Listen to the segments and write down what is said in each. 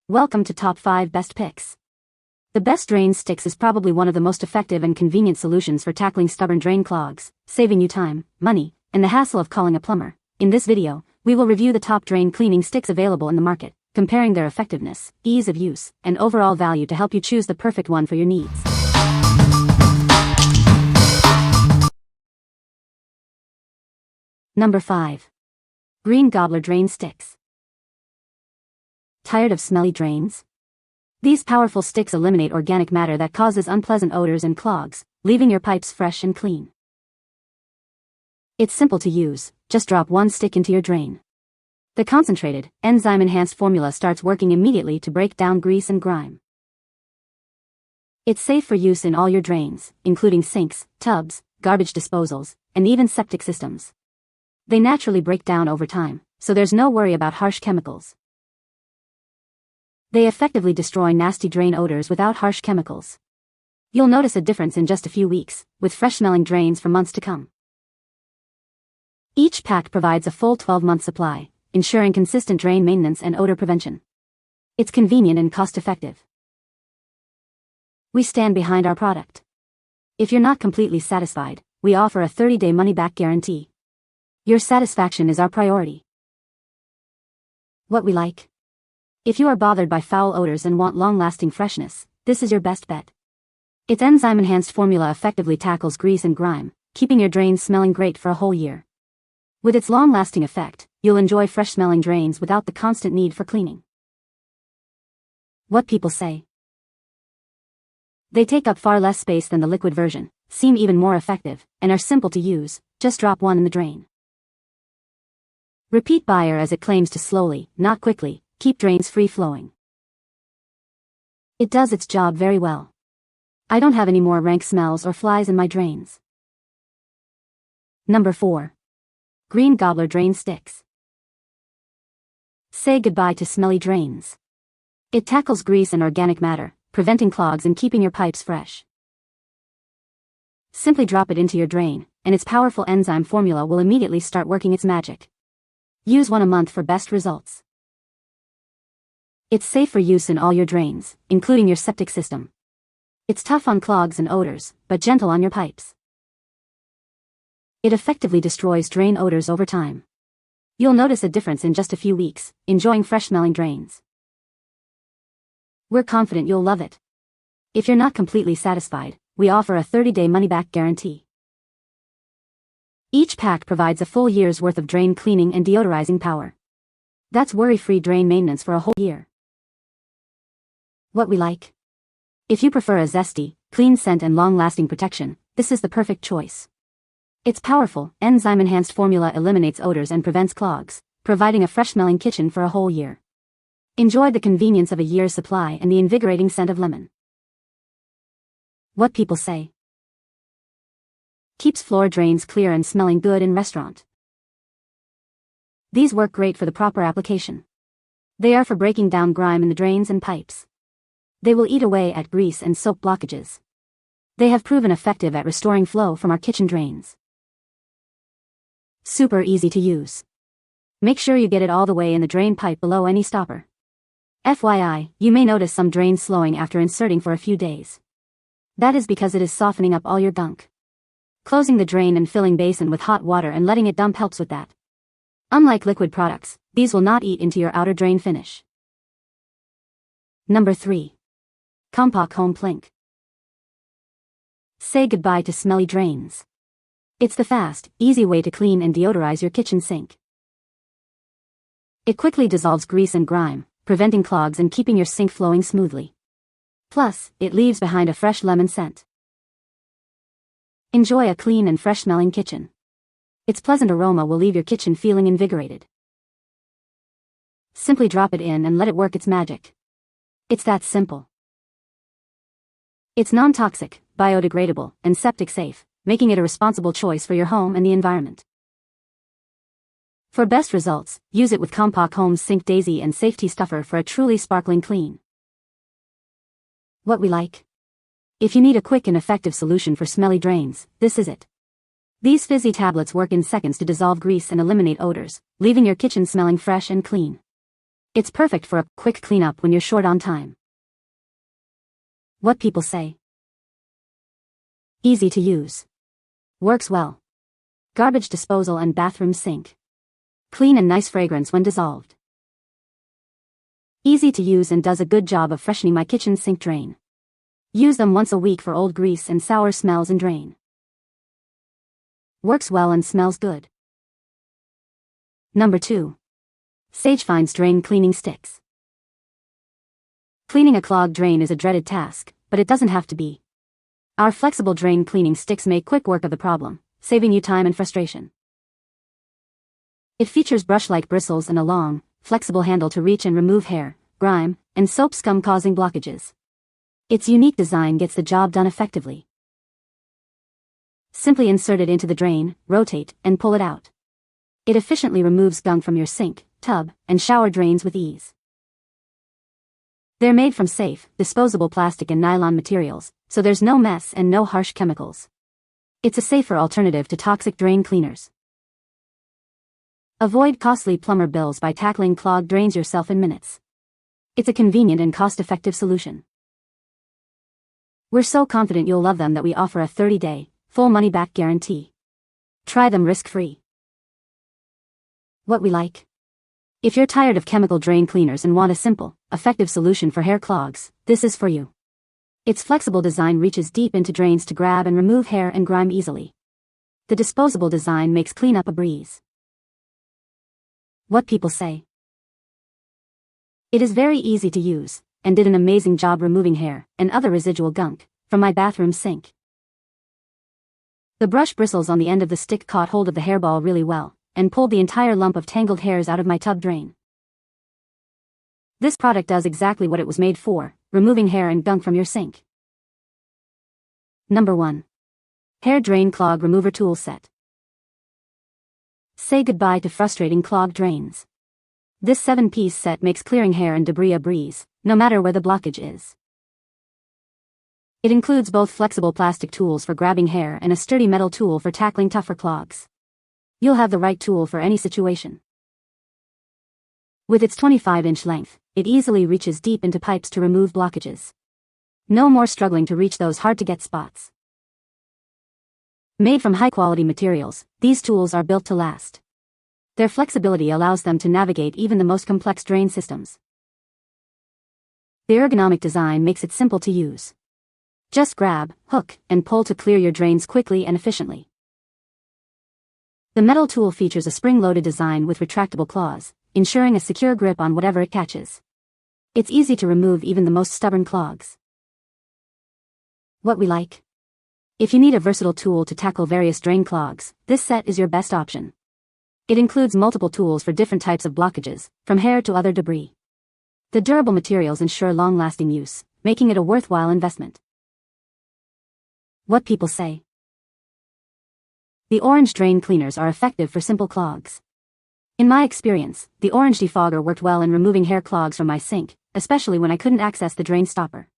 Welcome to Top 5 Best Picks. The Best Drain Sticks is probably one of the most effective and convenient solutions for tackling stubborn drain clogs, saving you time, money, and the hassle of calling a plumber. In this video, we will review the top drain cleaning sticks available in the market, comparing their effectiveness, ease of use, and overall value to help you choose the perfect one for your needs. Number 5. Green Gobbler Drain Sticks. Tired of smelly drains? These powerful sticks eliminate organic matter that causes unpleasant odors and clogs, leaving your pipes fresh and clean. It's simple to use, just drop one stick into your drain. The concentrated, enzyme-enhanced formula starts working immediately to break down grease and grime. It's safe for use in all your drains, including sinks, tubs, garbage disposals, and even septic systems. They naturally break down over time, so there's no worry about harsh chemicals. They effectively destroy nasty drain odors without harsh chemicals. You'll notice a difference in just a few weeks, with fresh-smelling drains for months to come. Each pack provides a full 12-month supply, ensuring consistent drain maintenance and odor prevention. It's convenient and cost-effective. We stand behind our product. If you're not completely satisfied, we offer a 30-day money-back guarantee. Your satisfaction is our priority. What we like? If you are bothered by foul odors and want long-lasting freshness, this is your best bet. Its enzyme-enhanced formula effectively tackles grease and grime, keeping your drains smelling great for a whole year. With its long-lasting effect, you'll enjoy fresh-smelling drains without the constant need for cleaning. What people say? They take up far less space than the liquid version, seem even more effective, and are simple to use. Just drop one in the drain. Repeat buyer, as it claims to slowly, not quickly, keep drains free-flowing. It does its job very well. I don't have any more rank smells or flies in my drains. Number 4. Green Gobbler Drain Sticks. Say goodbye to smelly drains. It tackles grease and organic matter, preventing clogs and keeping your pipes fresh. Simply drop it into your drain, and its powerful enzyme formula will immediately start working its magic. Use one a month for best results. It's safe for use in all your drains, including your septic system. It's tough on clogs and odors, but gentle on your pipes. It effectively destroys drain odors over time. You'll notice a difference in just a few weeks, enjoying fresh-smelling drains. We're confident you'll love it. If you're not completely satisfied, we offer a 30-day money-back guarantee. Each pack provides a full year's worth of drain cleaning and deodorizing power. That's worry-free drain maintenance for a whole year. What we like? If you prefer a zesty, clean scent and long-lasting protection, this is the perfect choice. Its powerful, enzyme-enhanced formula eliminates odors and prevents clogs, providing a fresh-smelling kitchen for a whole year. Enjoy the convenience of a year's supply and the invigorating scent of lemon. What people say? Keeps floor drains clear and smelling good in restaurant. These work great for the proper application. They are for breaking down grime in the drains and pipes. They will eat away at grease and soap blockages. They have proven effective at restoring flow from our kitchen drains. Super easy to use. Make sure you get it all the way in the drain pipe below any stopper. FYI, you may notice some drains slowing after inserting for a few days. That is because it is softening up all your gunk. Closing the drain and filling basin with hot water and letting it dump helps with that. Unlike liquid products, these will not eat into your outer drain finish. Number 3. Compac Home Plink. Say goodbye to smelly drains. It's the fast, easy way to clean and deodorize your kitchen sink. It quickly dissolves grease and grime, preventing clogs and keeping your sink flowing smoothly. Plus, it leaves behind a fresh lemon scent. Enjoy a clean and fresh-smelling kitchen. Its pleasant aroma will leave your kitchen feeling invigorated. Simply drop it in and let it work its magic. It's that simple. It's non-toxic, biodegradable, and septic safe, making it a responsible choice for your home and the environment. For best results, use it with Compac Home's Sink Daisy and Safety Stuffer for a truly sparkling clean. What we like? If you need a quick and effective solution for smelly drains, this is it. These fizzy tablets work in seconds to dissolve grease and eliminate odors, leaving your kitchen smelling fresh and clean. It's perfect for a quick cleanup when you're short on time. What people say. Easy to use. Works well. Garbage disposal and bathroom sink. Clean and nice fragrance when dissolved. Easy to use and does a good job of freshening my kitchen sink drain. Use them once a week for old grease and sour smells and drain. Works well and smells good. Number 2. SAGEFINDS Drain Cleaning Sticks. Cleaning a clogged drain is a dreaded task, but it doesn't have to be. Our flexible drain cleaning sticks make quick work of the problem, saving you time and frustration. It features brush-like bristles and a long, flexible handle to reach and remove hair, grime, and soap scum causing blockages. Its unique design gets the job done effectively. Simply insert it into the drain, rotate, and pull it out. It efficiently removes gunk from your sink, tub, and shower drains with ease. They're made from safe, disposable plastic and nylon materials, so there's no mess and no harsh chemicals. It's a safer alternative to toxic drain cleaners. Avoid costly plumber bills by tackling clogged drains yourself in minutes. It's a convenient and cost-effective solution. We're so confident you'll love them that we offer a 30-day, full money-back guarantee. Try them risk-free. What we like. If you're tired of chemical drain cleaners and want a simple, effective solution for hair clogs, this is for you. Its flexible design reaches deep into drains to grab and remove hair and grime easily. The disposable design makes cleanup a breeze. What people say. It is very easy to use, and did an amazing job removing hair and other residual gunk from my bathroom sink. The brush bristles on the end of the stick caught hold of the hairball really well, and pulled the entire lump of tangled hairs out of my tub drain. This product does exactly what it was made for, removing hair and gunk from your sink. Number 1. Hair Drain Clog Remover Tool Set. Say goodbye to frustrating clogged drains. This 7-piece set makes clearing hair and debris a breeze, no matter where the blockage is. It includes both flexible plastic tools for grabbing hair and a sturdy metal tool for tackling tougher clogs. You'll have the right tool for any situation. With its 25-inch length, it easily reaches deep into pipes to remove blockages. No more struggling to reach those hard-to-get spots. Made from high-quality materials, these tools are built to last. Their flexibility allows them to navigate even the most complex drain systems. The ergonomic design makes it simple to use. Just grab, hook, and pull to clear your drains quickly and efficiently. The metal tool features a spring-loaded design with retractable claws, ensuring a secure grip on whatever it catches. It's easy to remove even the most stubborn clogs. What we like. If you need a versatile tool to tackle various drain clogs, this set is your best option. It includes multiple tools for different types of blockages, from hair to other debris. The durable materials ensure long-lasting use, making it a worthwhile investment. What people say. The orange drain cleaners are effective for simple clogs. In my experience, the orange defogger worked well in removing hair clogs from my sink, especially when I couldn't access the drain stopper.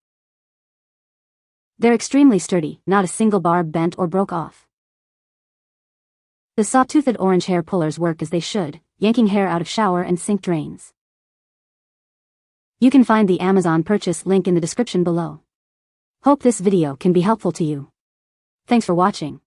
They're extremely sturdy, not a single barb bent or broke off. The saw-toothed orange hair pullers work as they should, yanking hair out of shower and sink drains. You can find the Amazon purchase link in the description below. Hope this video can be helpful to you. Thanks for watching.